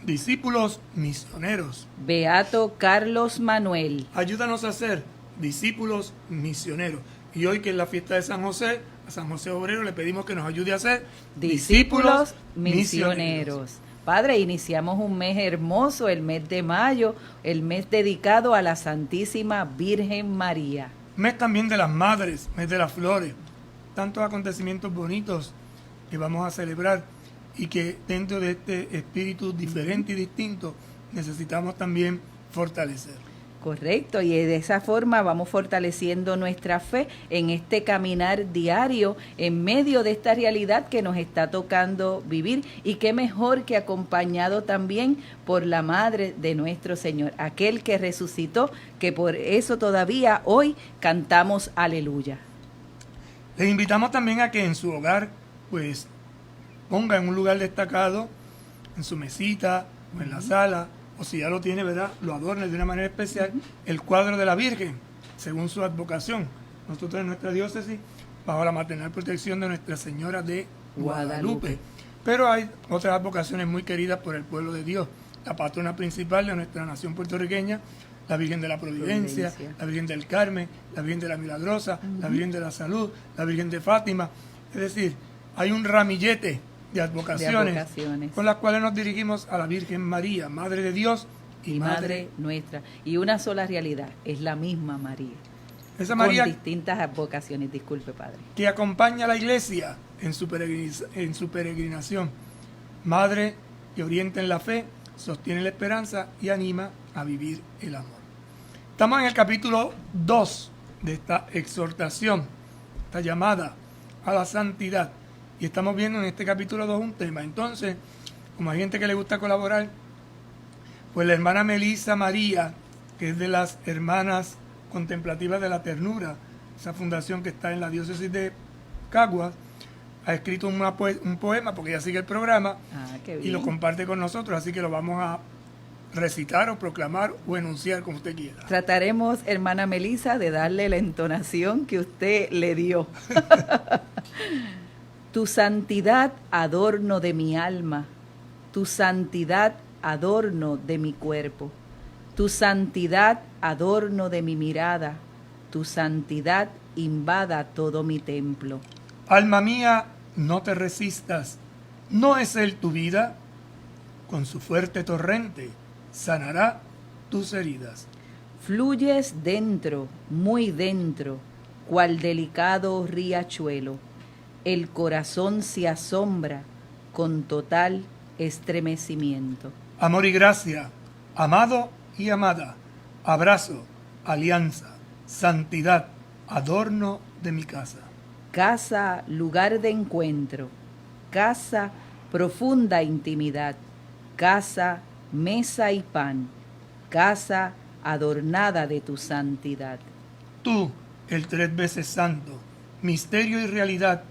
discípulos misioneros. Beato Carlos Manuel. Ayúdanos a ser discípulos misioneros. Y hoy que es la fiesta de San José, a San José Obrero le pedimos que nos ayude a ser Discípulos misioneros. Padre, iniciamos un mes hermoso, el mes de mayo, el mes dedicado a la Santísima Virgen María. Mes también de las madres, mes de las flores, tantos acontecimientos bonitos que vamos a celebrar y que dentro de este espíritu diferente y distinto necesitamos también fortalecer. Correcto, y de esa forma vamos fortaleciendo nuestra fe en este caminar diario en medio de esta realidad que nos está tocando vivir, y qué mejor que acompañado también por la Madre de nuestro Señor, aquel que resucitó, que por eso todavía hoy cantamos aleluya. Les invitamos también a que en su hogar pues ponga en un lugar destacado, en su mesita o en la sala, o si ya lo tiene, ¿verdad?, lo adorne de una manera especial, el cuadro de la Virgen, según su advocación. Nosotros en nuestra diócesis, bajo la maternal protección de Nuestra Señora de Guadalupe. Pero hay otras advocaciones muy queridas por el pueblo de Dios. La patrona principal de nuestra nación puertorriqueña, la Virgen de la Providencia, la Virgen del Carmen, la Virgen de la Milagrosa, la Virgen de la Salud, la Virgen de Fátima. Es decir, hay un ramillete de advocaciones con las cuales nos dirigimos a la Virgen María, Madre de Dios y Madre nuestra. Y una sola realidad, es la misma María. Esa María con distintas advocaciones, disculpe, Padre. Que acompaña a la Iglesia en su peregrinación. Madre que orienta en la fe, sostiene la esperanza y anima a vivir el amor. Estamos en el capítulo 2 de esta exhortación, esta llamada a la santidad. Y estamos viendo en este capítulo 2 un tema. Entonces, como hay gente que le gusta colaborar, pues la hermana Melisa María, que es de las hermanas contemplativas de la ternura, esa fundación que está en la diócesis de Caguas, ha escrito un poema, porque ella sigue el programa, y lo comparte con nosotros, así que lo vamos a recitar o proclamar o enunciar como usted quiera. Trataremos, hermana Melisa, de darle la entonación que usted le dio. Tu santidad, adorno de mi alma, tu santidad, adorno de mi cuerpo, tu santidad, adorno de mi mirada, tu santidad, invada todo mi templo. Alma mía, no te resistas, ¿no es él tu vida? Con su fuerte torrente sanará tus heridas. Fluyes dentro, muy dentro, cual delicado riachuelo. El corazón se asombra con total estremecimiento. Amor y gracia, amado y amada, abrazo, alianza, santidad, adorno de mi casa. Casa, lugar de encuentro. Casa, profunda intimidad. Casa, mesa y pan. Casa, adornada de tu santidad. Tú, el 3 veces santo, misterio y realidad,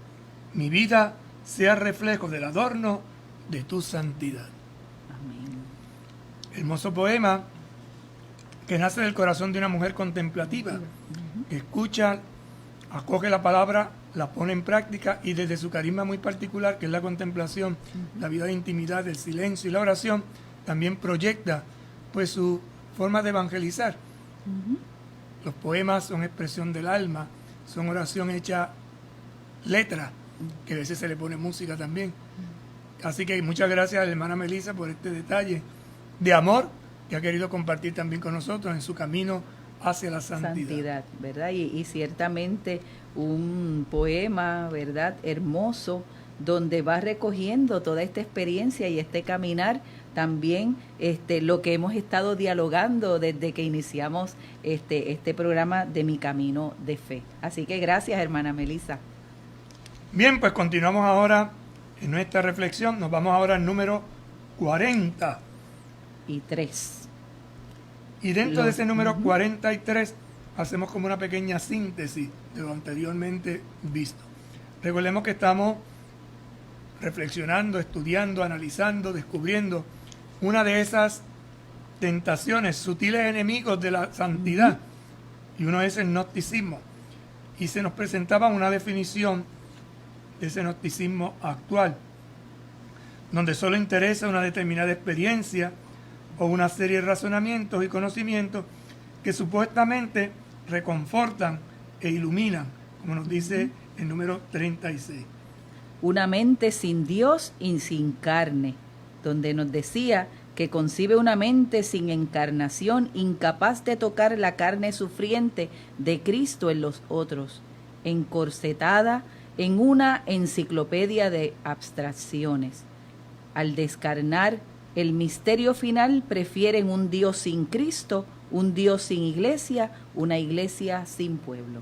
mi vida sea reflejo del adorno de tu santidad. Amén. Hermoso poema que nace del corazón de una mujer contemplativa, que escucha, acoge la palabra, la pone en práctica y desde su carisma muy particular, que es la contemplación, la vida de intimidad, el silencio y la oración, también proyecta pues su forma de evangelizar. Los poemas son expresión del alma, son oración hecha letra, que a veces se le pone música también. Así que muchas gracias a la hermana Melisa por este detalle de amor que ha querido compartir también con nosotros en su camino hacia la santidad. ¿Verdad? Y ciertamente un poema, ¿verdad?, hermoso, donde va recogiendo toda esta experiencia y este caminar, también lo que hemos estado dialogando desde que iniciamos este programa de Mi Camino de Fe. Así que gracias, hermana Melisa. Bien, pues continuamos ahora en nuestra reflexión. Nos vamos ahora al número 43. Y dentro de ese número 43 hacemos como una pequeña síntesis de lo anteriormente visto. Recordemos que estamos reflexionando, estudiando, analizando, descubriendo una de esas tentaciones, sutiles enemigos de la santidad. Y uno es el gnosticismo. Y se nos presentaba una definición de ese gnosticismo actual, donde solo interesa una determinada experiencia o una serie de razonamientos y conocimientos que supuestamente reconfortan e iluminan, como nos dice el número 36. Una mente sin Dios y sin carne, donde nos decía que concibe una mente sin encarnación, incapaz de tocar la carne sufriente de Cristo en los otros, encorsetada en una enciclopedia de abstracciones. Al descarnar el misterio final, prefieren un Dios sin Cristo, un Dios sin iglesia, una iglesia sin pueblo.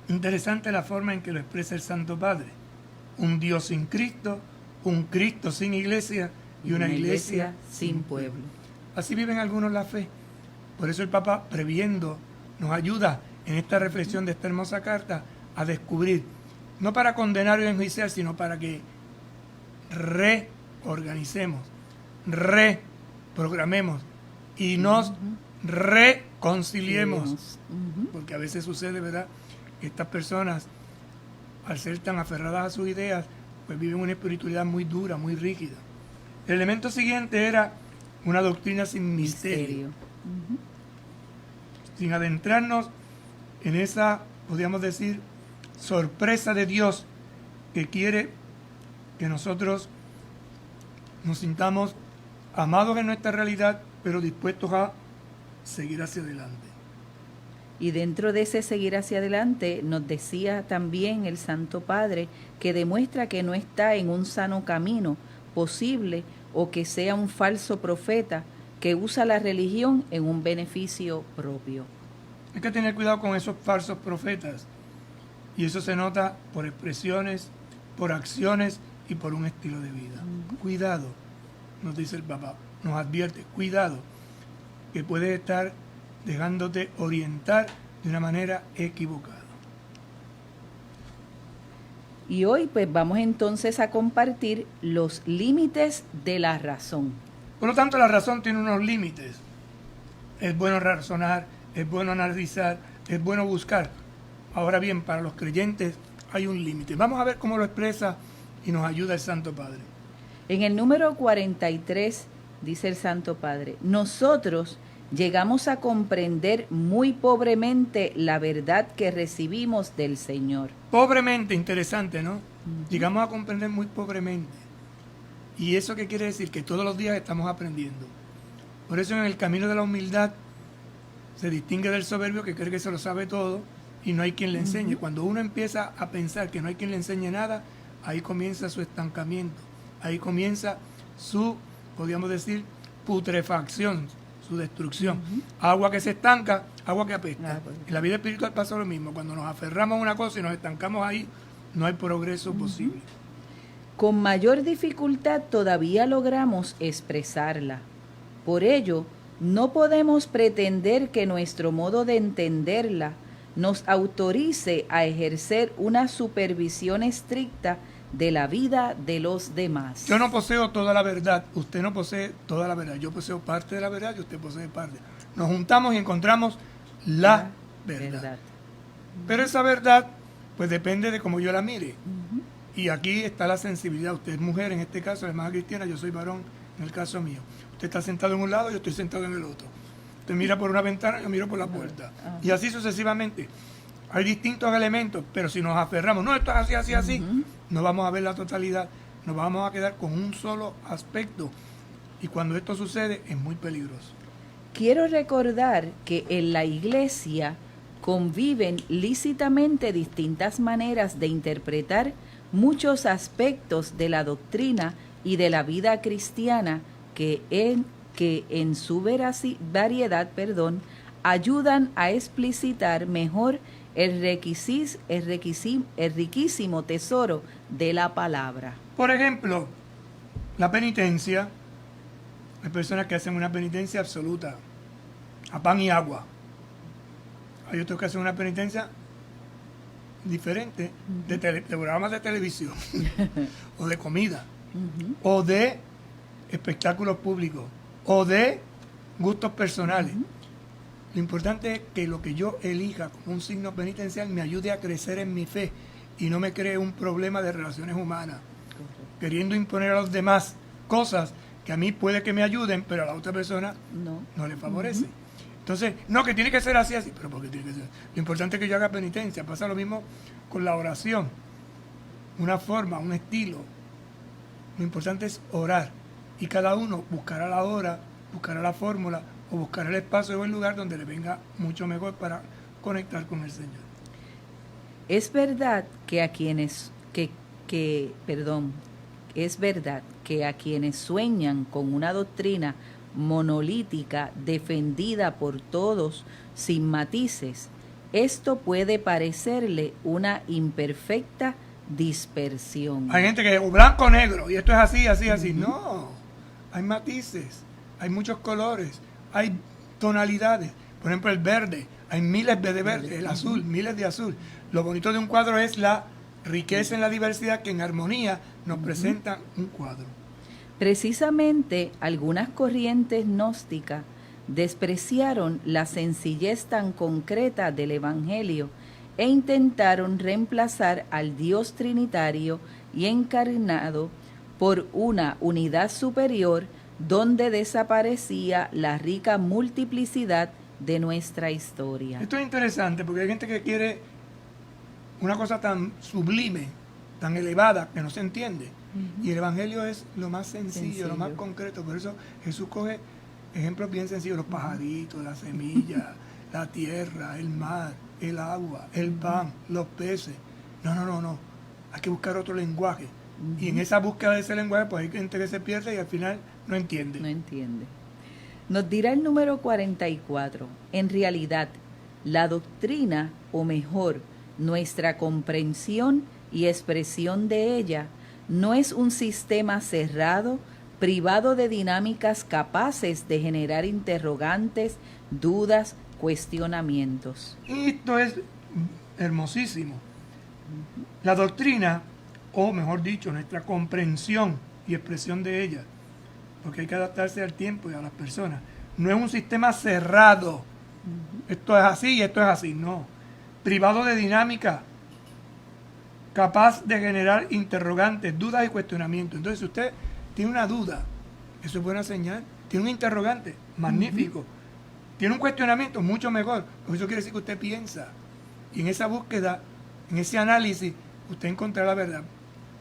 Interesante la forma en que lo expresa el Santo Padre. Un Dios sin Cristo, un Cristo sin iglesia y una iglesia sin pueblo. Así viven algunos la fe. Por eso el Papa, previendo, nos ayuda en esta reflexión de esta hermosa carta a descubrir, no para condenar o enjuiciar, sino para que reorganicemos, reprogramemos y nos reconciliemos. Porque a veces sucede, ¿verdad?, que estas personas, al ser tan aferradas a sus ideas, pues viven una espiritualidad muy dura, muy rígida. El elemento siguiente era una doctrina sin misterio. Sin adentrarnos en esa, podríamos decir, sorpresa de Dios que quiere que nosotros nos sintamos amados en nuestra realidad, pero dispuestos a seguir hacia adelante. Y dentro de ese seguir hacia adelante nos decía también el Santo Padre que demuestra que no está en un sano camino posible o que sea un falso profeta que usa la religión en un beneficio propio. Hay que tener cuidado con esos falsos profetas, y eso se nota por expresiones, por acciones y por un estilo de vida. Cuidado, nos dice el Papa, nos advierte, cuidado, que puedes estar dejándote orientar de una manera equivocada. Y hoy pues vamos entonces a compartir los límites de la razón. Por lo tanto, la razón tiene unos límites. Es bueno razonar, es bueno analizar, es bueno buscar. Ahora bien, para los creyentes hay un límite. Vamos a ver cómo lo expresa y nos ayuda el Santo Padre. En el número 43 dice el Santo Padre: nosotros llegamos a comprender muy pobremente la verdad que recibimos del Señor. Pobremente, interesante, ¿no? Llegamos a comprender muy pobremente. ¿Y eso qué quiere decir? Que todos los días estamos aprendiendo. Por eso en el camino de la humildad se distingue del soberbio que cree que se lo sabe todo y no hay quien le enseñe. Cuando uno empieza a pensar que no hay quien le enseñe nada, ahí comienza su estancamiento. Ahí comienza su, podríamos decir, putrefacción, su destrucción. Agua que se estanca, agua que apesta. En la vida espiritual pasa lo mismo. Cuando nos aferramos a una cosa y nos estancamos ahí, no hay progreso posible. Con mayor dificultad todavía logramos expresarla. Por ello, no podemos pretender que nuestro modo de entenderla nos autorice a ejercer una supervisión estricta de la vida de los demás. Yo no poseo toda la verdad, usted no posee toda la verdad, yo poseo parte de la verdad y usted posee parte. Nos juntamos y encontramos la verdad. Pero esa verdad, pues depende de cómo yo la mire. Y aquí está la sensibilidad. Usted es mujer, en este caso, la hermana Cristiana, yo soy varón, en el caso mío. Usted está sentado en un lado, yo estoy sentado en el otro. Usted mira por una ventana, yo miro por la puerta. Y así sucesivamente. Hay distintos elementos, pero si nos aferramos, no, esto es así, así, no vamos a ver la totalidad, nos vamos a quedar con un solo aspecto. Y cuando esto sucede, es muy peligroso. Quiero recordar que en la iglesia conviven lícitamente distintas maneras de interpretar muchos aspectos de la doctrina y de la vida cristiana que en su variedad, ayudan a explicitar mejor el riquísimo tesoro de la palabra. Por ejemplo, la penitencia. Hay personas que hacen una penitencia absoluta, a pan y agua. Hay otros que hacen una penitencia diferente, de programas de televisión, o de comida, o de espectáculos públicos, o de gustos personales. Lo importante es que lo que yo elija como un signo penitencial me ayude a crecer en mi fe y no me cree un problema de relaciones humanas. queriendo imponer a los demás cosas que a mí puede que me ayuden, pero a la otra persona no le favorece. Entonces, no, que tiene que ser así, pero ¿por qué tiene que ser? Lo importante es que yo haga penitencia. Pasa lo mismo con la oración. Una forma, un estilo. Lo importante es orar. Y cada uno buscará la hora, buscará la fórmula o buscará el espacio o el lugar donde le venga mucho mejor para conectar con el Señor. Es verdad que a quienes es verdad que a quienes sueñan con una doctrina monolítica defendida por todos sin matices, esto puede parecerle una imperfecta dispersión. Hay gente que es blanco o negro y esto es así, así, así. No, hay matices, hay muchos colores, hay tonalidades. Por ejemplo, el verde, hay miles de verde, el azul, miles de azul. Lo bonito de un cuadro es la riqueza en la diversidad que en armonía nos presenta un cuadro. Precisamente algunas corrientes gnósticas despreciaron la sencillez tan concreta del Evangelio e intentaron reemplazar al Dios trinitario y encarnado por una unidad superior donde desaparecía la rica multiplicidad de nuestra historia. Esto es interesante porque hay gente que quiere una cosa tan sublime, tan elevada, que no se entiende. Y el Evangelio es lo más sencillo, lo más concreto. Por eso Jesús coge ejemplos bien sencillos: los pajaritos, la semilla, la tierra, el mar, el agua, el pan, los peces. No. Hay que buscar otro lenguaje. Y en esa búsqueda de ese lenguaje, pues hay gente que se pierde y al final no entiende. No entiende. Nos dirá el número 44. En realidad, la doctrina, o mejor, nuestra comprensión y expresión de ella, no es un sistema cerrado, privado de dinámicas capaces de generar interrogantes, dudas, cuestionamientos. Esto es hermosísimo. La doctrina, o mejor dicho, nuestra comprensión y expresión de ella, porque hay que adaptarse al tiempo y a las personas, no es un sistema cerrado. Esto es así y esto es así, no. Privado de dinámica, capaz de generar interrogantes, dudas y cuestionamientos. Entonces, si usted tiene una duda, eso es buena señal. Tiene un interrogante, magnífico. Tiene un cuestionamiento, mucho mejor. Porque eso quiere decir que usted piensa. Y en esa búsqueda, en ese análisis, usted encontrará la verdad.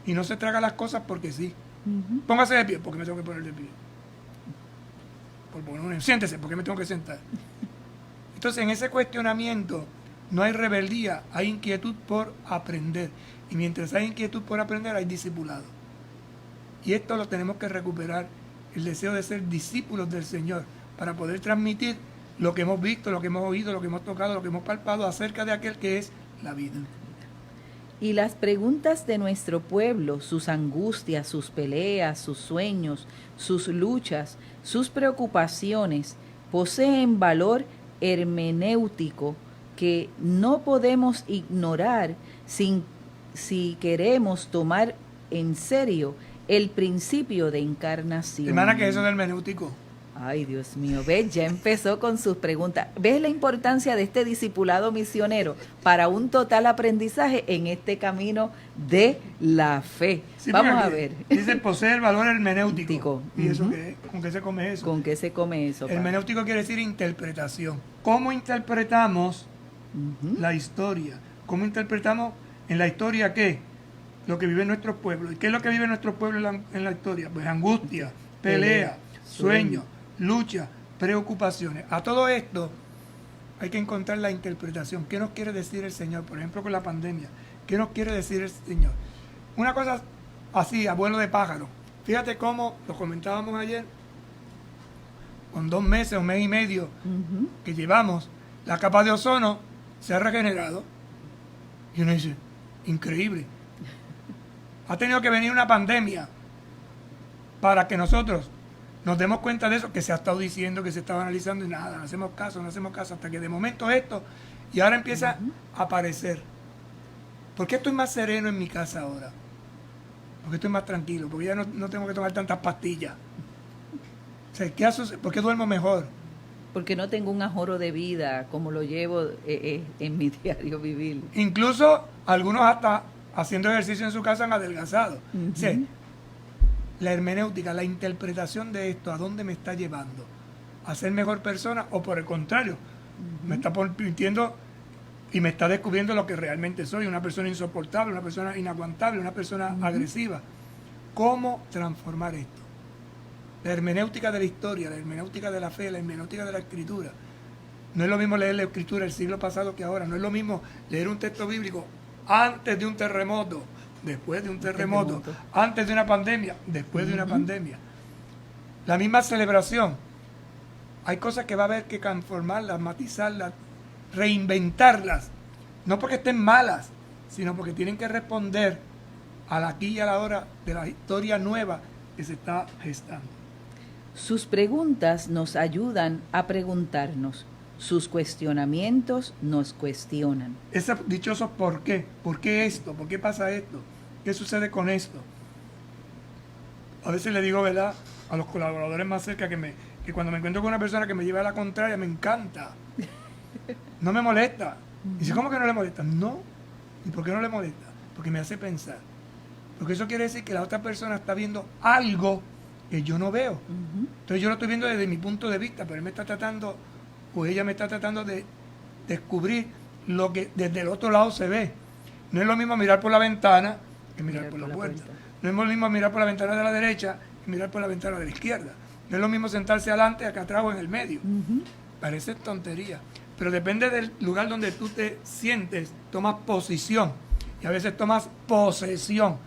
Y no se traga las cosas porque sí. Póngase de pie, porque me tengo que poner de pie. Siéntese, porque me tengo que sentar. Entonces, en ese cuestionamiento no hay rebeldía, hay inquietud por aprender. Y mientras hay inquietud por aprender, hay discipulado. Y esto lo tenemos que recuperar, el deseo de ser discípulos del Señor, para poder transmitir lo que hemos visto, lo que hemos oído, lo que hemos tocado, lo que hemos palpado acerca de aquel que es la vida. Y las preguntas de nuestro pueblo, sus angustias, sus peleas, sus sueños, sus luchas, sus preocupaciones, poseen valor hermenéutico que no podemos ignorar si queremos tomar en serio el principio de encarnación. Hermana, ¿qué es eso del hermenéutico? Ay, Dios mío, ¿ves? Ya empezó con sus preguntas. ¿Ves la importancia de este discipulado misionero para un total aprendizaje en este camino de la fe? Sí, vamos a ver. Dice posee el valor hermenéutico. ¿Y eso qué es? ¿Con qué se come eso? ¿Con qué se come eso? Hermenéutico quiere decir interpretación. ¿Cómo interpretamos la historia? ¿Cómo interpretamos en la historia qué? Lo que vive nuestro pueblo. ¿Y qué es lo que vive nuestro pueblo en la historia? Pues angustia, pelea, sueño, lucha, preocupaciones. A todo esto hay que encontrar la interpretación. ¿Qué nos quiere decir el Señor? Por ejemplo, con la pandemia. ¿Qué nos quiere decir el Señor? Una cosa así, a vuelo de pájaro. Fíjate cómo, lo comentábamos ayer, con 2 meses, 1 mes y medio que llevamos, la capa de ozono se ha regenerado. Y uno dice, increíble. Ha tenido que venir una pandemia para que nosotros nos demos cuenta de eso, que se ha estado diciendo, que se estaba analizando y nada, no hacemos caso, hasta que de momento esto, y ahora empieza a aparecer. ¿Por qué estoy más sereno en mi casa ahora? Porque estoy más tranquilo, porque ya no tengo que tomar tantas pastillas. O sea, ¿qué hace? ¿Por qué duermo mejor? Porque no tengo un ajoro de vida como lo llevo en mi diario vivir. Incluso algunos hasta haciendo ejercicio en su casa han adelgazado. O sea, la hermenéutica, la interpretación de esto, ¿a dónde me está llevando? ¿A ser mejor persona o por el contrario? Me está permitiendo y me está descubriendo lo que realmente soy, una persona insoportable, una persona inaguantable, una persona agresiva. ¿Cómo transformar esto? La hermenéutica de la historia, la hermenéutica de la fe, la hermenéutica de la escritura. No es lo mismo leer la escritura del siglo pasado que ahora. No es lo mismo leer un texto bíblico antes de un terremoto, después de un terremoto, antes de una pandemia, después de una pandemia. La misma celebración. Hay cosas que va a haber que transformarlas, matizarlas, reinventarlas. No porque estén malas, sino porque tienen que responder a la aquí y a la hora de la historia nueva que se está gestando. Sus preguntas nos ayudan a preguntarnos. Sus cuestionamientos nos cuestionan. Ese dichoso ¿por qué? ¿Por qué esto? ¿Por qué pasa esto? ¿Qué sucede con esto? A veces le digo, ¿verdad?, a los colaboradores más cerca que cuando me encuentro con una persona que me lleva a la contraria, me encanta. No me molesta. Dice, ¿cómo que no le molesta? No. ¿Y por qué no le molesta? Porque me hace pensar. Porque eso quiere decir que la otra persona está viendo algo que yo no veo. Entonces yo lo estoy viendo desde mi punto de vista, pero él me está tratando, o ella me está tratando de descubrir lo que desde el otro lado se ve. No es lo mismo mirar por la ventana que mirar por la puerta. No es lo mismo mirar por la ventana de la derecha que mirar por la ventana de la izquierda. No es lo mismo sentarse adelante, acá atrás o en el medio. Parece tontería. Pero depende del lugar donde tú te sientes, tomas posición. Y a veces tomas posesión.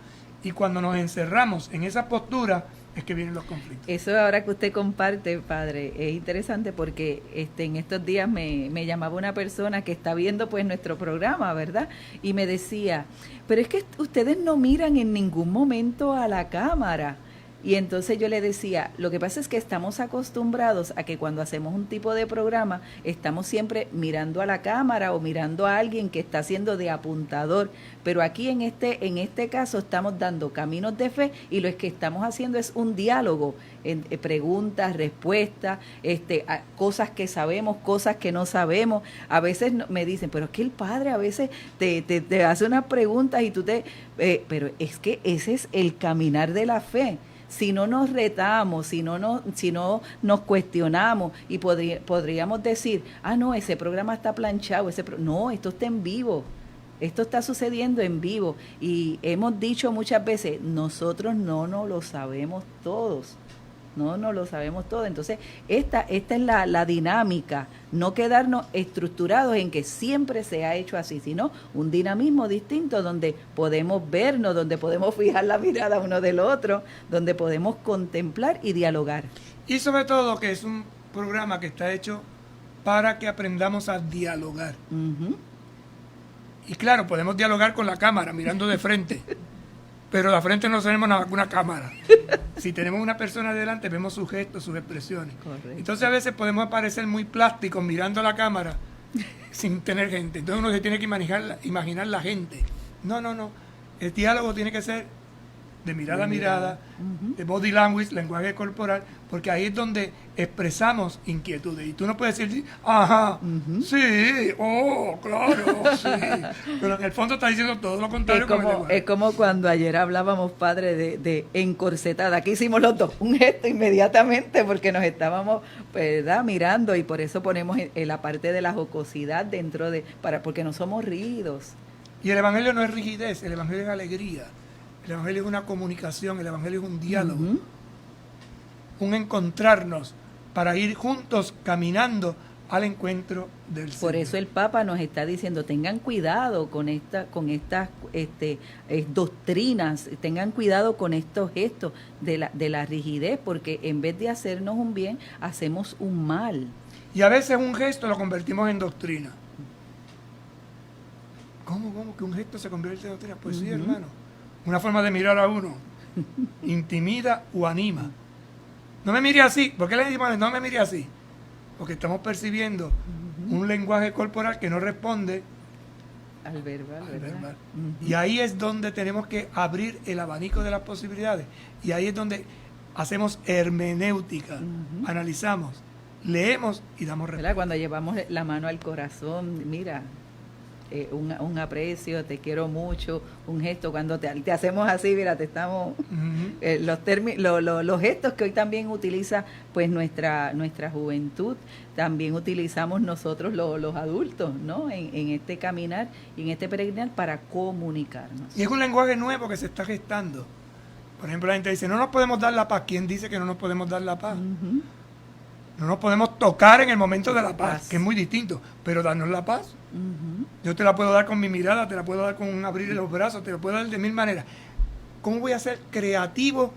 Y cuando nos encerramos en esa postura, es que vienen los conflictos. Eso ahora que usted comparte, padre, es interesante porque en estos días me llamaba una persona que está viendo pues nuestro programa, ¿verdad? Y me decía, pero es que ustedes no miran en ningún momento a la cámara. Y entonces yo le decía, lo que pasa es que estamos acostumbrados a que cuando hacemos un tipo de programa, estamos siempre mirando a la cámara o mirando a alguien que está haciendo de apuntador. Pero aquí en este caso estamos dando caminos de fe y lo que estamos haciendo es un diálogo, preguntas, respuestas, cosas que sabemos, cosas que no sabemos. A veces me dicen, pero es que el padre a veces te hace unas preguntas y pero es que ese es el caminar de la fe. Si no nos retamos, si no nos cuestionamos y podríamos decir, no, ese programa está planchado, no, esto está en vivo, esto está sucediendo en vivo. Y hemos dicho muchas veces, nosotros no nos lo sabemos todos. No lo sabemos todo. Entonces, esta es la dinámica, no quedarnos estructurados en que siempre se ha hecho así, sino un dinamismo distinto donde podemos vernos, donde podemos fijar la mirada uno del otro, donde podemos contemplar y dialogar. Y sobre todo que es un programa que está hecho para que aprendamos a dialogar. Y claro, podemos dialogar con la cámara, mirando de frente. Pero de frente no tenemos una cámara. Si tenemos una persona delante, vemos sus gestos, sus expresiones. Correcto. Entonces a veces podemos parecer muy plásticos mirando a la cámara sin tener gente. Entonces uno se tiene que imaginar la gente. No. El diálogo tiene que ser de mirada a mirada, de body language, lenguaje corporal, porque ahí es donde expresamos inquietudes. Y tú no puedes decir, ajá, sí, claro, sí. Pero en el fondo está diciendo todo lo contrario. Es como cuando ayer hablábamos, padre, de encorsetada. Aquí hicimos los dos un gesto inmediatamente porque nos estábamos, ¿verdad?, mirando, y por eso ponemos en la parte de la jocosidad porque no somos rígidos. Y el evangelio no es rigidez, el evangelio es alegría. El evangelio es una comunicación, el evangelio es un diálogo, un encontrarnos para ir juntos caminando al encuentro del Señor. Por eso el Papa nos está diciendo, tengan cuidado con estas doctrinas, tengan cuidado con estos gestos de la rigidez, porque en vez de hacernos un bien, hacemos un mal. Y a veces un gesto lo convertimos en doctrina. ¿Cómo que un gesto se convierte en doctrina? Pues sí, hermano. Una forma de mirar a uno intimida o anima. No me mire así. ¿Por qué le decimos no me mire así? Porque estamos percibiendo un lenguaje corporal que no responde al verbal. Y ahí es donde tenemos que abrir el abanico de las posibilidades. Y ahí es donde hacemos hermenéutica, analizamos, leemos y damos respuesta. Cuando llevamos la mano al corazón, mira, un aprecio, te quiero mucho, un gesto, cuando te hacemos así, mira, te estamos, los gestos que hoy también utiliza pues nuestra juventud, también utilizamos nosotros los adultos, ¿no? En este caminar y en este peregrinar para comunicarnos. Y es un lenguaje nuevo que se está gestando. Por ejemplo, la gente dice, no nos podemos dar la paz. ¿Quién dice que no nos podemos dar la paz? Uh-huh. No nos podemos tocar en el momento de la paz, que es muy distinto, pero darnos la paz. Uh-huh. Yo te la puedo dar con mi mirada, te la puedo dar con un abrir los brazos, te la puedo dar de mil maneras. ¿Cómo voy a ser creativo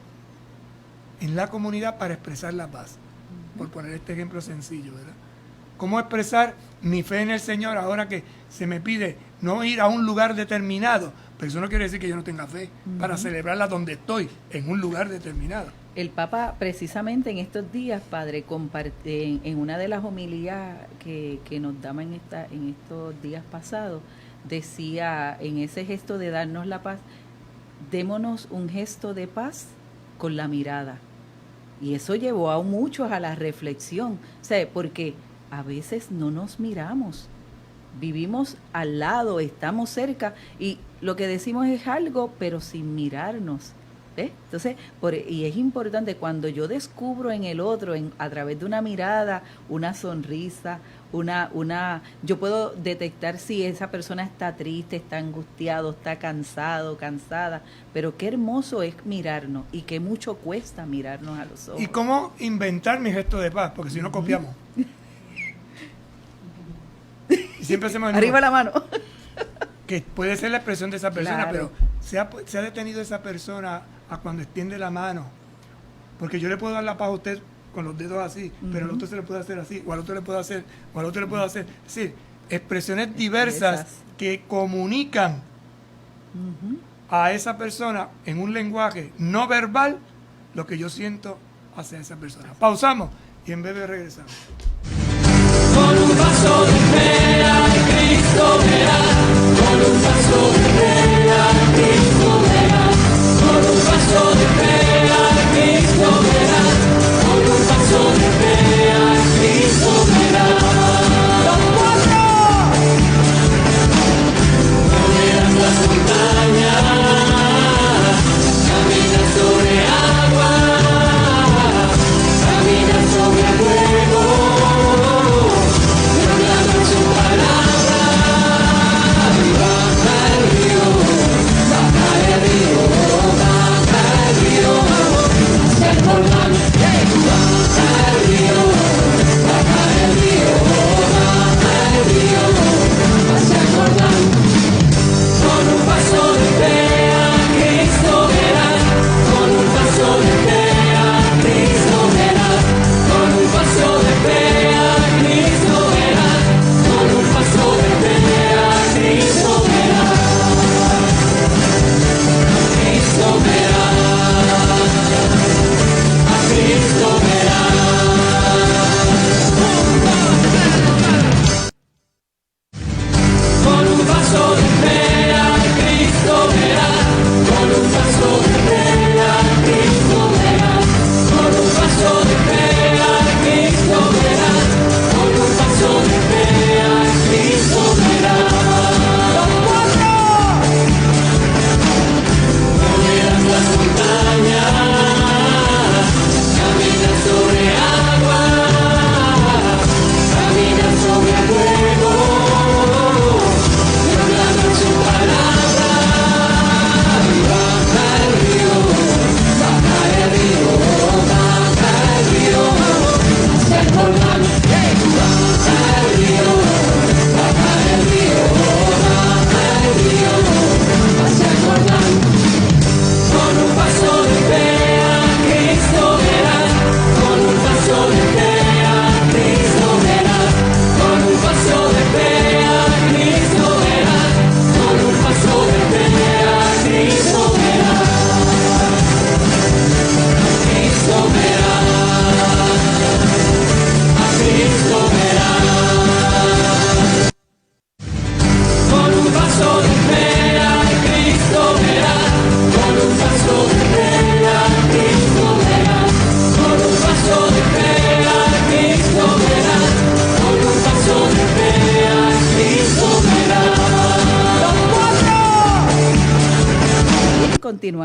en la comunidad para expresar la paz? Uh-huh. Por poner este ejemplo sencillo, ¿verdad? ¿Cómo expresar mi fe en el Señor ahora que se me pide no ir a un lugar determinado? Pero eso no quiere decir que yo no tenga fe, uh-huh, para celebrarla donde estoy, en un lugar determinado. El Papa precisamente en estos días, Padre, en una de las homilías que nos daba en estos días pasados, decía, en ese gesto de darnos la paz, démonos un gesto de paz con la mirada. Y eso llevó a muchos a la reflexión, o sea, porque a veces no nos miramos, vivimos al lado, estamos cerca y lo que decimos es algo, pero sin mirarnos. ¿Ves? Entonces, y es importante cuando yo descubro en el otro, a través de una mirada, una sonrisa, yo puedo detectar si esa persona está triste, está angustiado, está cansado, cansada, pero qué hermoso es mirarnos y qué mucho cuesta mirarnos a los ojos. ¿Y cómo inventar mi gesto de paz? Porque si no copiamos. Y siempre hacemos arriba la mano. Que puede ser la expresión de esa persona, claro, pero se ha detenido esa persona a cuando extiende la mano. Porque yo le puedo dar la paz a usted con los dedos así, uh-huh, pero al otro se le puede hacer así, o al otro le puedo hacer, o al otro le puedo hacer. Es decir, expresiones diversas que comunican uh-huh a esa persona en un lenguaje no verbal lo que yo siento hacia esa persona. Pausamos y en breve regresamos. Con un paso de fe a Cristo verás, con un paso de fe a Cristo verás, con un paso de fe a Cristo verás, con un paso de fe a Cristo verás. ¡Los cuatro! Moverás las montañas, caminas sobre agua, caminas sobre fuego. Por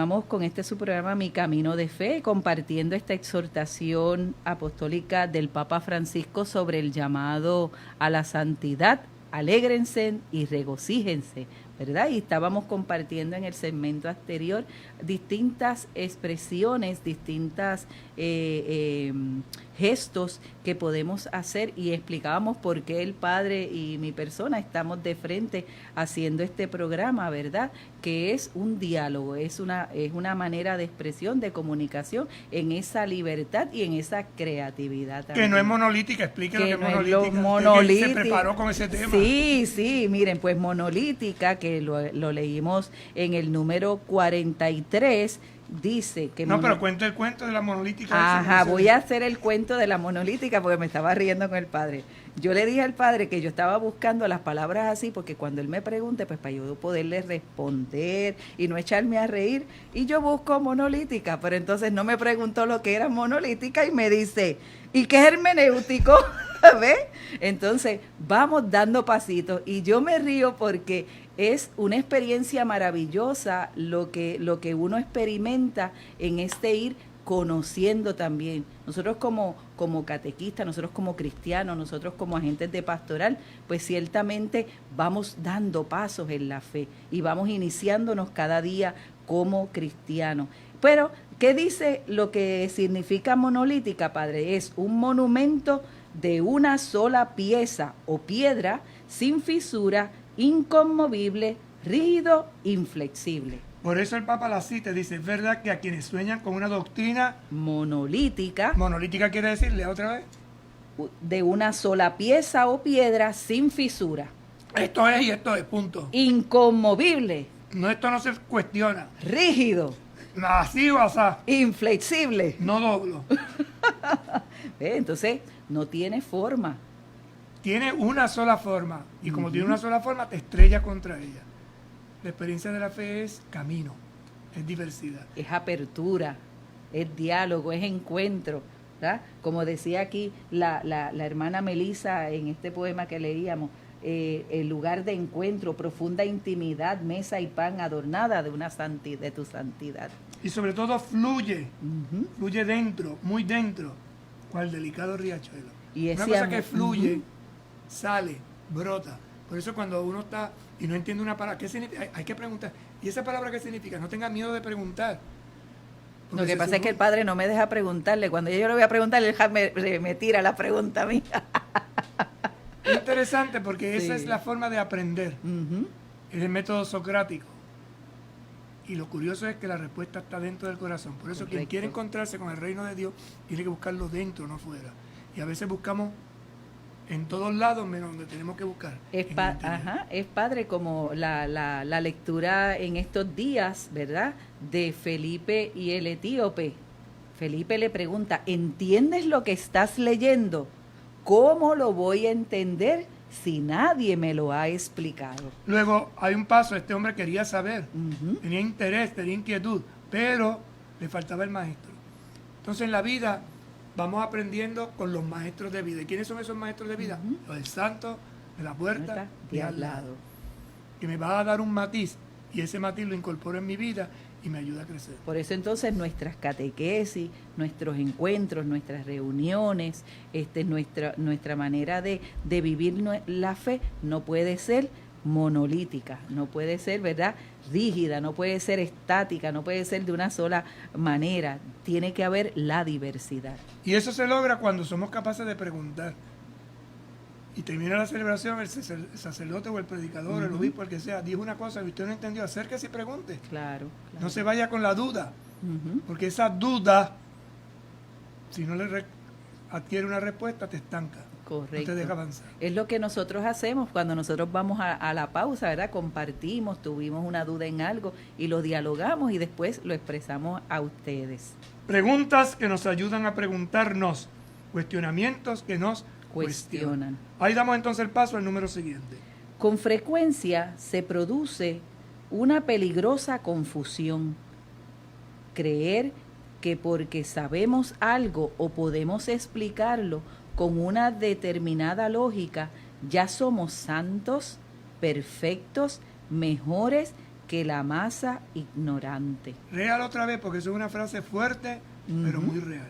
Continuamos con este su programa Mi Camino de Fe, compartiendo esta exhortación apostólica del Papa Francisco sobre el llamado a la santidad. Alégrense y regocíjense, ¿verdad? Y estábamos compartiendo en el segmento anterior distintas expresiones, distintas gestos que podemos hacer, y explicábamos por qué el Padre y mi persona estamos de frente haciendo este programa, ¿verdad? Que es un diálogo, es una manera de expresión, de comunicación en esa libertad y en esa creatividad también. Que no es monolítica, explique lo que es no es monolítica. monolítica. Se preparó con ese tema. Sí, miren, pues monolítica, que lo leímos en el número 43, dice que... No, pero cuenta el cuento de la monolítica. Ajá, voy a hacer el cuento de la monolítica porque me estaba riendo con el padre. Yo le dije al padre que yo estaba buscando las palabras así porque cuando él me pregunte, pues para yo poderle responder y no echarme a reír, y yo busco monolítica, pero entonces no me preguntó lo que era monolítica y me dice, ¿y qué es hermenéutico? ¿Ves? Entonces vamos dando pasitos y yo me río porque es una experiencia maravillosa lo que uno experimenta en este ir conociendo también. Nosotros como catequistas, nosotros como cristianos, nosotros como agentes de pastoral, pues ciertamente vamos dando pasos en la fe y vamos iniciándonos cada día como cristianos. Pero, ¿qué dice lo que significa monolítica, padre? Es un monumento de una sola pieza o piedra, sin fisura, inconmovible, rígido, inflexible. Por eso el Papa la cita, dice, es verdad que a quienes sueñan con una doctrina monolítica quiere decirle otra vez, de una sola pieza o piedra, sin fisura. esto es y esto es, punto. Inconmovible. No, esto no se cuestiona. Rígido. Así o asá. Inflexible. No doblo. Entonces, no tiene forma. Tiene una sola forma. Y como tiene una sola forma, te estrella contra ella. La experiencia de la fe es camino, es diversidad. Es apertura, es diálogo, es encuentro, ¿verdad? Como decía aquí la hermana Melisa en este poema que leíamos, el lugar de encuentro, profunda intimidad, mesa y pan adornada de tu santidad. Y sobre todo fluye, fluye dentro, muy dentro, cual delicado riachuelo. Y una cosa que fluye, sale, brota. Por eso cuando uno está y no entiende una palabra, ¿qué significa? Hay que preguntar. ¿Y esa palabra qué significa? No tenga miedo de preguntar. Porque lo que pasa es que el padre no me deja preguntarle. Cuando yo le voy a preguntarle, él me tira la pregunta mía. Es interesante porque esa es la forma de aprender. Es el método socrático. Y lo curioso es que la respuesta está dentro del corazón. Por eso quien quiere encontrarse con el reino de Dios tiene que buscarlo dentro, no fuera. Y a veces buscamos en todos lados menos donde tenemos que buscar. Es padre como la lectura en estos días, ¿verdad? De Felipe y el etíope. Felipe le pregunta, ¿entiendes lo que estás leyendo? ¿Cómo lo voy a entender si nadie me lo ha explicado? Luego hay un paso, este hombre quería saber, tenía interés, tenía inquietud, pero le faltaba el maestro. Entonces en la vida vamos aprendiendo con los maestros de vida. ¿Y quiénes son esos maestros de vida? Los del santo de la puerta de al lado. Que me va a dar un matiz, y ese matiz lo incorporo en mi vida y me ayuda a crecer. Por eso entonces nuestras catequesis, nuestros encuentros, nuestras reuniones, nuestra manera de vivir la fe no puede ser monolítica, no puede ser, ¿verdad?, rígida, no puede ser estática, no puede ser de una sola manera, tiene que haber la diversidad. Y eso se logra cuando somos capaces de preguntar. Y termina la celebración, el sacerdote o el predicador, el obispo, el que sea, dijo una cosa y usted no entendió, acérquese y pregunte. Claro. No se vaya con la duda, porque esa duda, si no le adquiere una respuesta, te estanca. Correcto. No te deja avanzar. Es lo que nosotros hacemos cuando nosotros vamos a la pausa, ¿verdad? Compartimos, tuvimos una duda en algo y lo dialogamos y después lo expresamos a ustedes. Preguntas que nos ayudan a preguntarnos, cuestionamientos que nos cuestionan. Ahí damos entonces el paso al número siguiente. Con frecuencia se produce una peligrosa confusión. Creer que porque sabemos algo o podemos explicarlo con una determinada lógica, ya somos santos, perfectos, mejores que la masa ignorante. Léalo otra vez porque eso es una frase fuerte, pero muy real.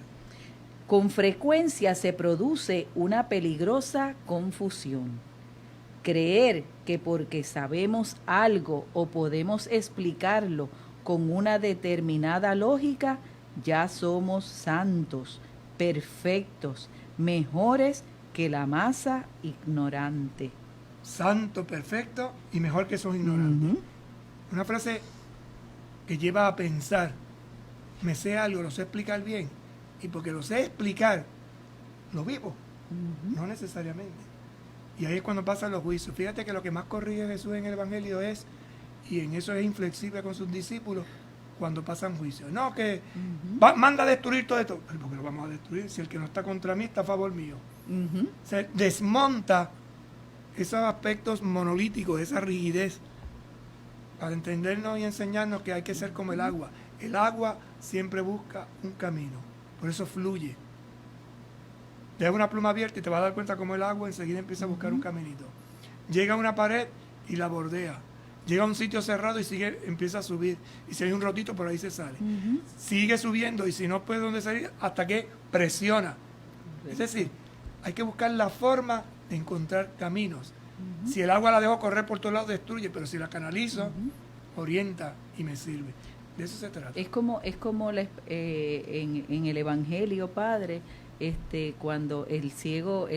Con frecuencia se produce una peligrosa confusión. Creer que porque sabemos algo o podemos explicarlo con una determinada lógica, ya somos santos, perfectos, mejores que la masa ignorante. Santo, perfecto y mejor que esos ignorantes. Una frase que lleva a pensar, me sé algo, lo sé explicar bien, y porque lo sé explicar, lo vivo, no necesariamente. Y ahí es cuando pasan los juicios. Fíjate que lo que más corrige Jesús en el Evangelio es, y en eso es inflexible con sus discípulos, cuando pasan juicios. No, que manda a destruir todo esto. ¿Pero por qué lo vamos a destruir? Si el que no está contra mí está a favor mío. Se desmonta esos aspectos monolíticos, esa rigidez, para entendernos y enseñarnos que hay que ser como el agua. El agua siempre busca un camino, por eso fluye. Deja una pluma abierta y te vas a dar cuenta como el agua enseguida empieza a buscar un caminito. Llega a una pared y la bordea. Llega a un sitio cerrado y empieza a subir. Y si hay un rotito, por ahí se sale. Sigue subiendo y si no puede dónde salir, hasta que presiona. Es decir, hay que buscar la forma de encontrar caminos. Si el agua la dejo correr por todos lados, destruye, pero si la canalizo, orienta y me sirve. De eso se trata. Es como en el Evangelio, Padre, cuando el ciego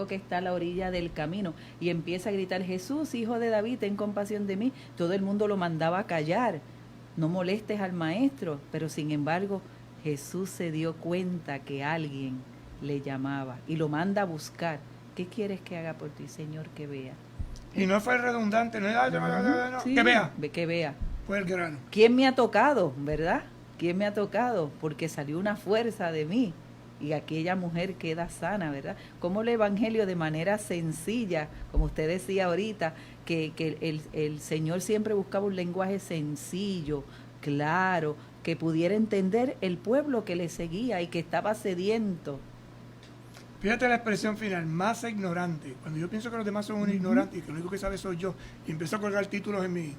que está a la orilla del camino y empieza a gritar, Jesús, hijo de David, ten compasión de mí, todo el mundo lo mandaba a callar, no molestes al maestro, pero sin embargo Jesús se dio cuenta que alguien le llamaba y lo manda a buscar. ¿Qué quieres que haga por ti, Señor? Que vea. Y no fue redundante, no, Sí, que vea. Que vea. Fue el grano. ¿Quién me ha tocado, verdad? ¿Quién me ha tocado? Porque salió una fuerza de mí y aquella mujer queda sana, ¿verdad? Como el Evangelio de manera sencilla, como usted decía ahorita, que el Señor siempre buscaba un lenguaje sencillo, claro, que pudiera entender el pueblo que le seguía y que estaba sediento. Fíjate la expresión final, masa ignorante. Cuando yo pienso que los demás son un ignorante y que lo único que sabe soy yo, y empiezo a colgar títulos en mí,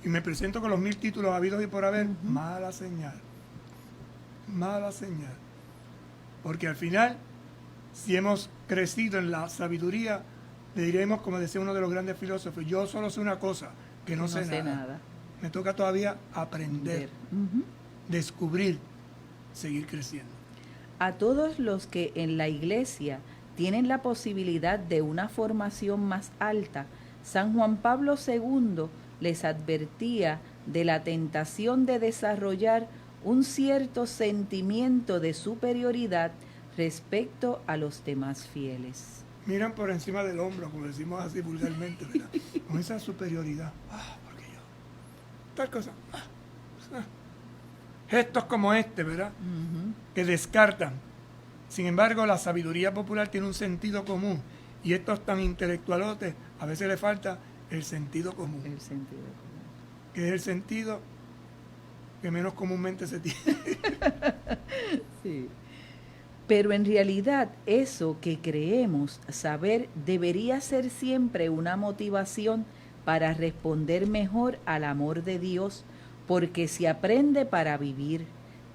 y me presento con los 1000 títulos habidos y por haber, mala señal. Mala señal. Porque al final, si hemos crecido en la sabiduría, le diremos, como decía uno de los grandes filósofos, yo solo sé una cosa, que no sé nada. Me toca todavía aprender, descubrir, seguir creciendo. A todos los que en la iglesia tienen la posibilidad de una formación más alta, San Juan Pablo II les advertía de la tentación de desarrollar un cierto sentimiento de superioridad respecto a los demás fieles. Miran por encima del hombro, como decimos así vulgarmente, ¿verdad? Con esa superioridad. Porque yo. Tal cosa. Gestos como este, ¿verdad? Que descartan. Sin embargo, la sabiduría popular tiene un sentido común. Y estos tan intelectualotes, a veces le falta el sentido común. El sentido común. Que es el sentido que menos comúnmente se tiene. Sí. Pero en realidad eso que creemos saber debería ser siempre una motivación para responder mejor al amor de Dios, porque se aprende para vivir.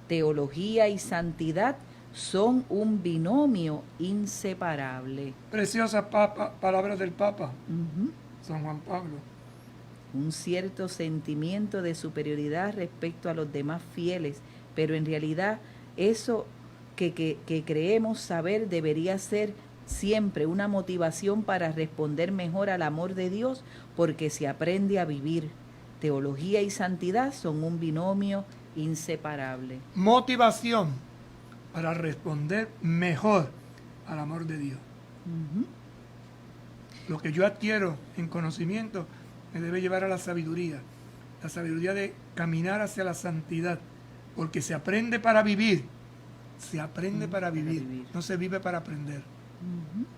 Teología y santidad son un binomio inseparable. Preciosas palabras del Papa, San Juan Pablo. Un cierto sentimiento de superioridad respecto a los demás fieles, pero en realidad eso que creemos saber debería ser siempre una motivación para responder mejor al amor de Dios, porque se aprende a vivir. Teología y santidad son un binomio inseparable. Motivación para responder mejor al amor de Dios. Lo que yo adquiero en conocimiento me debe llevar a la sabiduría de caminar hacia la santidad, porque se aprende para vivir, se aprende para vivir, no se vive para aprender,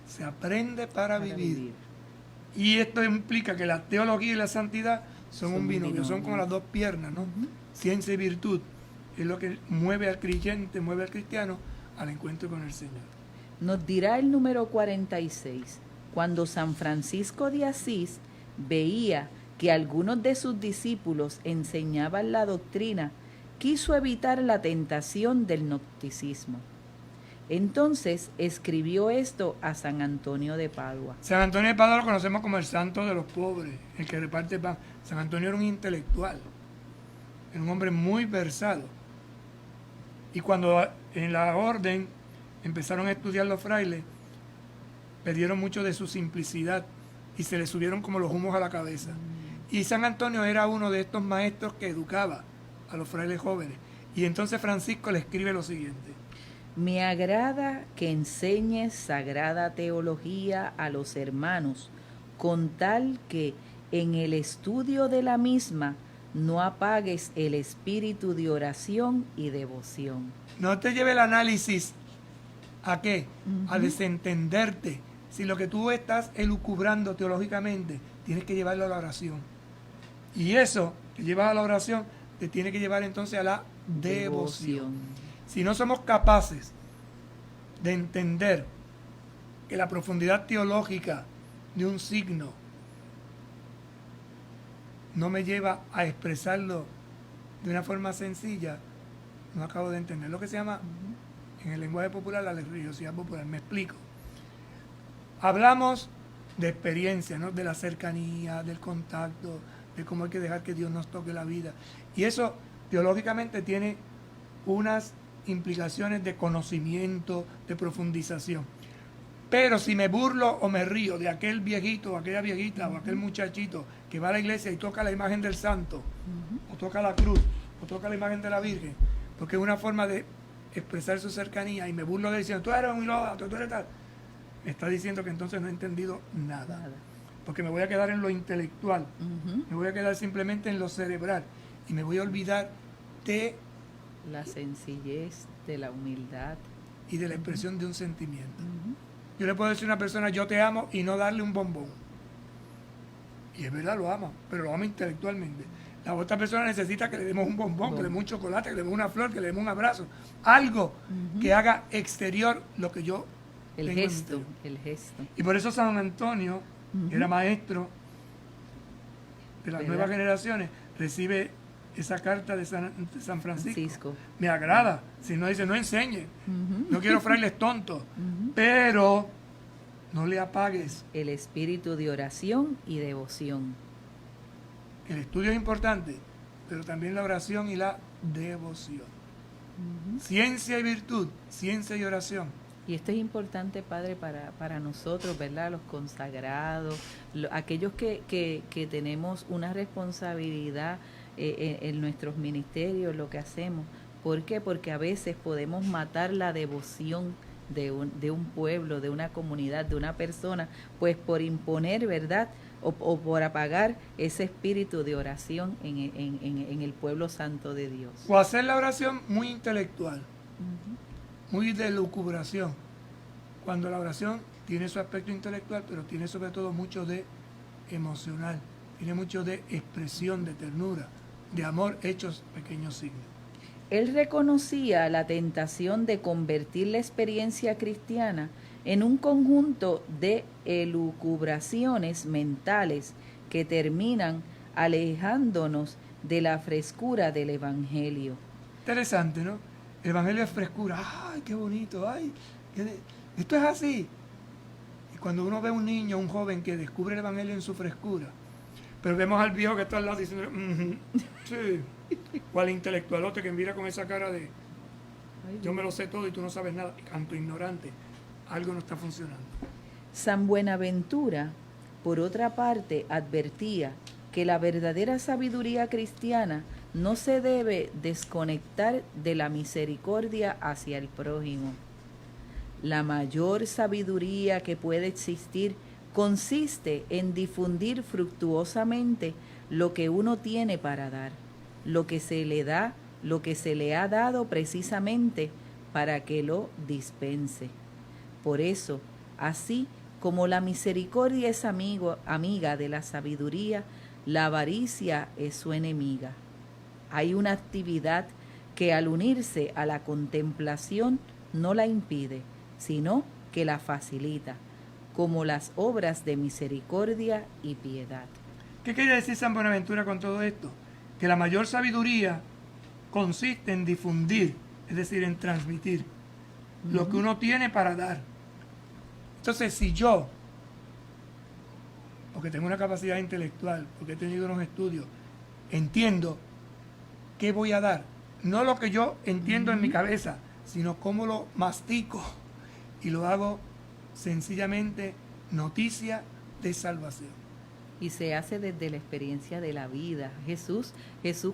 se aprende para vivir. Y esto implica que la teología y la santidad son un binomio, son como las dos piernas, ¿no? Ciencia y virtud es lo que mueve al creyente, mueve al cristiano al encuentro con el Señor. Nos dirá el número 46, cuando San Francisco de Asís veía que algunos de sus discípulos enseñaban la doctrina, quiso evitar la tentación del gnosticismo. Entonces escribió esto a San Antonio de Padua. San Antonio de Padua lo conocemos como el santo de los pobres, el que reparte pan. San Antonio era un intelectual, era un hombre muy versado. Y cuando en la orden empezaron a estudiar los frailes, perdieron mucho de su simplicidad y se les subieron como los humos a la cabeza. Y San Antonio era uno de estos maestros que educaba a los frailes jóvenes. Y entonces Francisco le escribe lo siguiente: me agrada que enseñes sagrada teología a los hermanos, con tal que en el estudio de la misma no apagues el espíritu de oración y devoción. No te lleve el análisis ¿a qué? A desentenderte. Si lo que tú estás elucubrando teológicamente, tienes que llevarlo a la oración. Y eso que llevas a la oración te tiene que llevar entonces a la devoción. Si no somos capaces de entender que la profundidad teológica de un signo no me lleva a expresarlo de una forma sencilla, no acabo de entender lo que se llama en el lenguaje popular la religiosidad popular. Me explico. Hablamos de experiencia, ¿no? De la cercanía, del contacto, de cómo hay que dejar que Dios nos toque la vida. Y eso teológicamente tiene unas implicaciones de conocimiento, de profundización. Pero si me burlo o me río de aquel viejito o aquella viejita o aquel muchachito que va a la iglesia y toca la imagen del santo, o toca la cruz, o toca la imagen de la Virgen, porque es una forma de expresar su cercanía, y me burlo de él diciendo, tú eres un idólatra, tú eres tal, me está diciendo que entonces no he entendido nada. Porque me voy a quedar en lo intelectual, me voy a quedar simplemente en lo cerebral, y me voy a olvidar de la sencillez, de la humildad y de la expresión de un sentimiento. Yo le puedo decir a una persona, yo te amo, y no darle un bombón. Y es verdad, lo ama, pero lo ama intelectualmente. La otra persona necesita que le demos un bombón, que le demos un chocolate, que le demos una flor, que le demos un abrazo. Algo que haga exterior lo que yo el tengo gesto, en mi el gesto. Y por eso San Antonio, que era maestro de las nuevas generaciones, recibe esa carta de San Francisco. Me agrada. Si no dice, no enseñe. No quiero frailes tontos. Pero no le apagues. El espíritu de oración y devoción. El estudio es importante, pero también la oración y la devoción. Ciencia y virtud, ciencia y oración. Y esto es importante, Padre, para nosotros, ¿verdad? Los consagrados, aquellos que tenemos una responsabilidad en nuestros ministerios, lo que hacemos. ¿Por qué? Porque a veces podemos matar la devoción de un pueblo, de una comunidad, de una persona, pues por imponer, ¿verdad? O por apagar ese espíritu de oración en el pueblo santo de Dios. O hacer la oración muy intelectual, muy de lucubración, cuando la oración tiene su aspecto intelectual, pero tiene sobre todo mucho de emocional, tiene mucho de expresión, de ternura, de amor, hechos pequeños signos. Él reconocía la tentación de convertir la experiencia cristiana en un conjunto de elucubraciones mentales que terminan alejándonos de la frescura del Evangelio. Interesante, ¿no? El Evangelio es frescura. ¡Ay, qué bonito! ¡Ay! Esto es así. Y cuando uno ve a un niño, un joven que descubre el Evangelio en su frescura, pero vemos al viejo que está al lado diciendo, sí, o al intelectualote que mira con esa cara de, yo me lo sé todo y tú no sabes nada, canto ignorante, algo no está funcionando. San Buenaventura, por otra parte, advertía que la verdadera sabiduría cristiana no se debe desconectar de la misericordia hacia el prójimo. La mayor sabiduría que puede existir consiste en difundir fructuosamente lo que uno tiene para dar, lo que se le da, lo que se le ha dado precisamente para que lo dispense. Por eso, así como la misericordia es amiga de la sabiduría, la avaricia es su enemiga. Hay una actividad que al unirse a la contemplación no la impide, sino que la facilita, como las obras de misericordia y piedad. ¿Qué quiere decir San Buenaventura con todo esto? Que la mayor sabiduría consiste en difundir, es decir, en transmitir lo que uno tiene para dar. Entonces, si yo, porque tengo una capacidad intelectual, porque he tenido unos estudios, entiendo qué voy a dar, no lo que yo entiendo en mi cabeza, sino cómo lo mastico y lo hago sencillamente noticia de salvación. Y se hace desde la experiencia de la vida. Jesús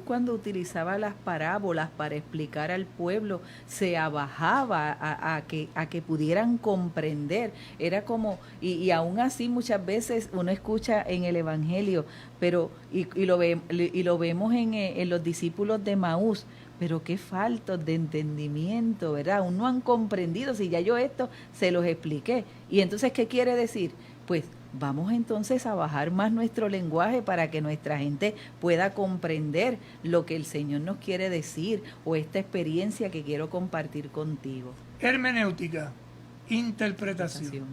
cuando utilizaba las parábolas para explicar al pueblo, se abajaba a que pudieran comprender. Era como, y aún así muchas veces uno escucha en el Evangelio, pero y lo vemos en los discípulos de Maús, pero qué falta de entendimiento, ¿verdad? Aún no han comprendido, si ya yo esto se los expliqué. Y entonces, ¿qué quiere decir? Pues vamos entonces a bajar más nuestro lenguaje para que nuestra gente pueda comprender lo que el Señor nos quiere decir o esta experiencia que quiero compartir contigo. Hermenéutica, interpretación.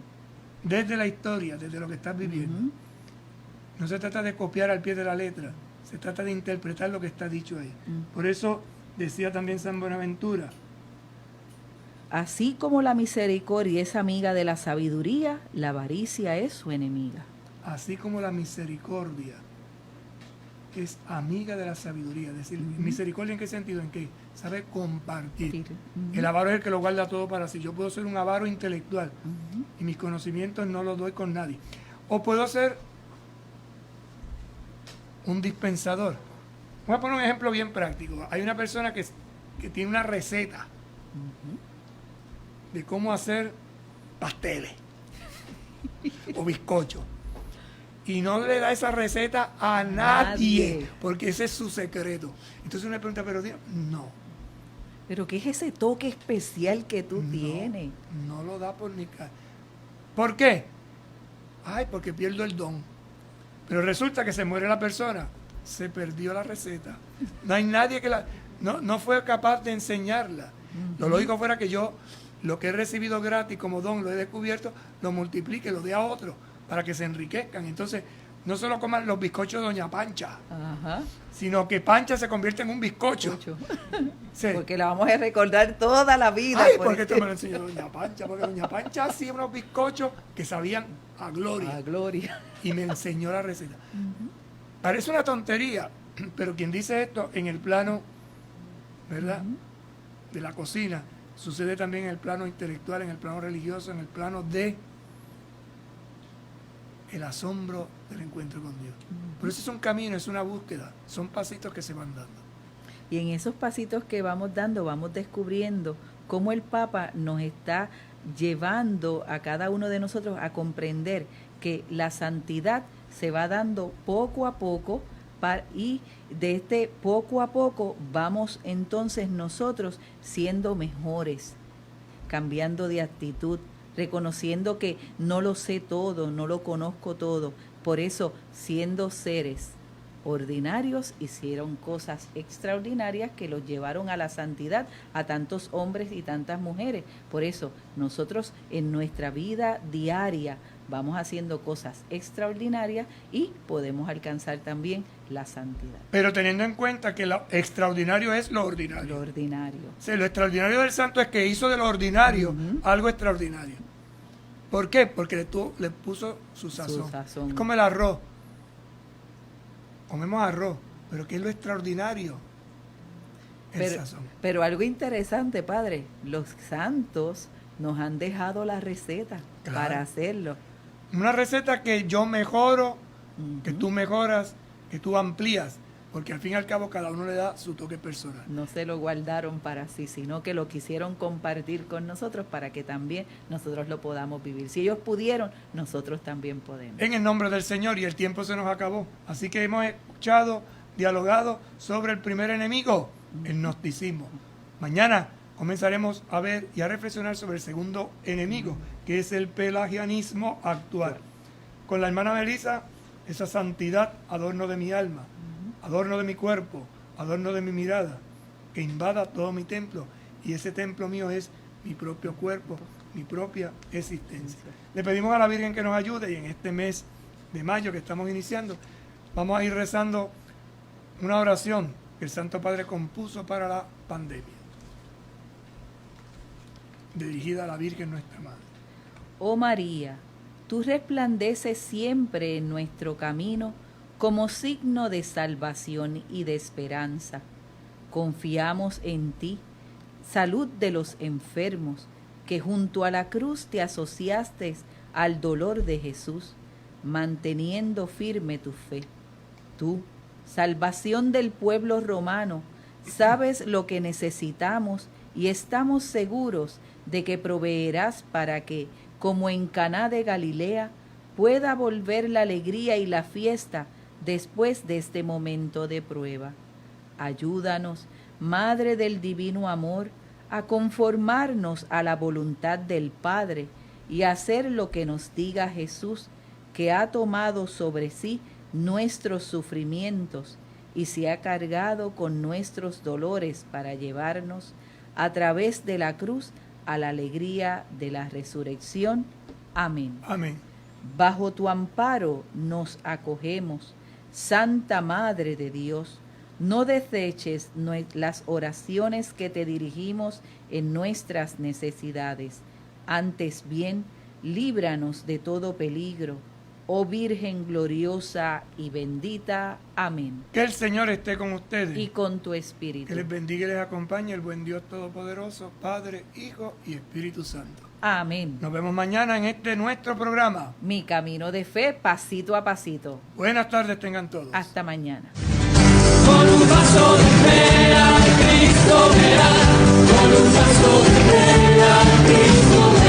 Desde la historia, desde lo que estás viviendo. No se trata de copiar al pie de la letra, se trata de interpretar lo que está dicho ahí. Por eso decía también San Buenaventura: así como la misericordia es amiga de la sabiduría, la avaricia es su enemiga. Así como la misericordia es amiga de la sabiduría. Es decir, misericordia ¿en qué sentido? En que sabe compartir. El avaro es el que lo guarda todo para sí. Yo puedo ser un avaro intelectual y mis conocimientos no los doy con nadie. O puedo ser un dispensador. Voy a poner un ejemplo bien práctico. Hay una persona que tiene una receta de cómo hacer pasteles o bizcochos y no le da esa receta a nadie porque ese es su secreto. Entonces uno le pregunta, pero Dios, no. Pero ¿qué es ese toque especial que tú tienes? No lo da por ni caso. ¿Por qué? Ay, porque pierdo el don. Pero resulta que se muere la persona, se perdió la receta. No hay nadie que no fue capaz de enseñarla. Lo lógico fuera que yo lo que he recibido gratis como don, lo he descubierto, lo multiplique, lo dé a otro, para que se enriquezcan. Entonces, no solo coman los bizcochos de Doña Pancha, sino que Pancha se convierte en un bizcocho. Sí. Porque la vamos a recordar toda la vida. Ay, porque esto me lo enseñó Doña Pancha, porque Doña Pancha hacía unos bizcochos que sabían a gloria. A gloria. Y me enseñó la receta. Parece una tontería, pero quien dice esto en el plano, ¿verdad?, de la cocina, sucede también en el plano intelectual, en el plano religioso, en el plano de el asombro del encuentro con Dios. Por eso es un camino, es una búsqueda, son pasitos que se van dando. Y en esos pasitos que vamos dando, vamos descubriendo cómo el Papa nos está llevando a cada uno de nosotros a comprender que la santidad se va dando poco a poco, y de este poco a poco vamos entonces nosotros siendo mejores, cambiando de actitud, reconociendo que no lo sé todo, no lo conozco todo. Por eso, siendo seres ordinarios, hicieron cosas extraordinarias que los llevaron a la santidad a tantos hombres y tantas mujeres. Por eso, nosotros en nuestra vida diaria vamos haciendo cosas extraordinarias y podemos alcanzar también la santidad. Pero teniendo en cuenta que lo extraordinario es lo ordinario. Lo ordinario. O sea, lo extraordinario del santo es que hizo de lo ordinario algo extraordinario. ¿Por qué? Porque le puso su sazón. Es como el arroz. Comemos arroz, pero ¿qué es lo extraordinario? El sazón. Pero algo interesante, padre, los santos nos han dejado la receta para hacerlo. Una receta que yo mejoro, que tú mejoras, que tú amplías, porque al fin y al cabo cada uno le da su toque personal. No se lo guardaron para sí, sino que lo quisieron compartir con nosotros para que también nosotros lo podamos vivir. Si ellos pudieron, nosotros también podemos. En el nombre del Señor, y el tiempo se nos acabó. Así que hemos escuchado, dialogado sobre el primer enemigo, el gnosticismo. Mañana comenzaremos a ver y a reflexionar sobre el segundo enemigo, que es el pelagianismo actual. Con la hermana Melissa, esa santidad, adorno de mi alma, adorno de mi cuerpo, adorno de mi mirada, que invada todo mi templo, y ese templo mío es mi propio cuerpo, mi propia existencia. Le pedimos a la Virgen que nos ayude, y en este mes de mayo que estamos iniciando, Vamos a ir rezando una oración que el Santo Padre compuso para la pandemia, dirigida a la Virgen nuestra Madre. Oh María, tú resplandeces siempre en nuestro camino como signo de salvación y de esperanza. Confiamos en ti, salud de los enfermos, que junto a la cruz te asociaste al dolor de Jesús, manteniendo firme tu fe. Tú, salvación del pueblo romano, sabes lo que necesitamos y estamos seguros de que proveerás para que, como en Caná de Galilea, pueda volver la alegría y la fiesta después de este momento de prueba. Ayúdanos, Madre del Divino Amor, a conformarnos a la voluntad del Padre y a hacer lo que nos diga Jesús, que ha tomado sobre sí nuestros sufrimientos y se ha cargado con nuestros dolores para llevarnos a través de la cruz a la alegría de la resurrección. Amén. Amén. Bajo tu amparo nos acogemos, Santa Madre de Dios. No deseches las oraciones que te dirigimos en nuestras necesidades. Antes bien, líbranos de todo peligro, oh Virgen gloriosa y bendita. Amén. Que el Señor esté con ustedes. Y con tu espíritu. Que les bendiga y les acompañe el buen Dios Todopoderoso, Padre, Hijo y Espíritu Santo. Amén. Nos vemos mañana en este nuestro programa. Mi camino de fe, pasito a pasito. Buenas tardes tengan todos. Hasta mañana. Con un paso de fe al Cristo verás, con un paso de fe al Cristo verás.